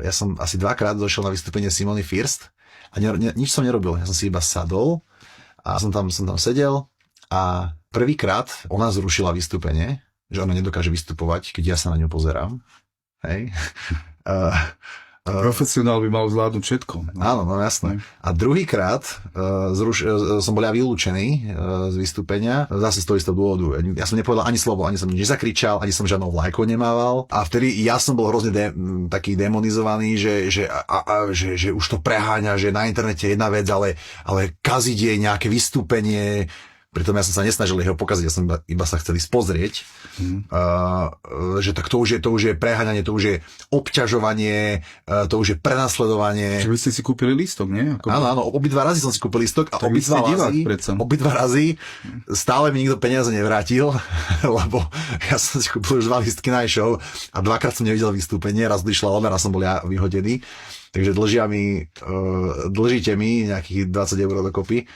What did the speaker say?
Ja som asi dvakrát došiel na vystúpenie Simony First a nič som nerobil. Ja som si iba sadol a som tam sedel a prvýkrát ona zrušila vystúpenie, že ona nedokáže vystupovať, keď ja sa na ňu pozerám. Hej. Profesionál by mal zvládnuť všetko. No. Áno, no jasné. A druhýkrát som bol ja vylúčený z vystúpenia, zase z toho istého dôvodu. Ja som nepovedal ani slovo, ani som nič nezakričal, ani som žiadnou vlajkou nemával. A vtedy ja som bol hrozne taký demonizovaný, že už to preháňa, že na internete je jedna vec, ale kaziť jej nejaké vystúpenie. Pritom ja som sa nesnažil jeho pokaziť, ja som iba sa chcel ísť pozrieť, že tak to už je preháňanie, to už je obťažovanie, to už je prenasledovanie. Čiže vy ste si kúpili lístok, nie? Áno, obidva razy som si kúpil lístok a obidva razy stále mi nikto peniaze nevrátil, lebo ja som si kúpil už 2 lístky na show a dvakrát som nevidel vystúpenie, raz vyšla ona, raz som bol ja vyhodený. Takže dlžíte mi nejakých 20 eur dokopy.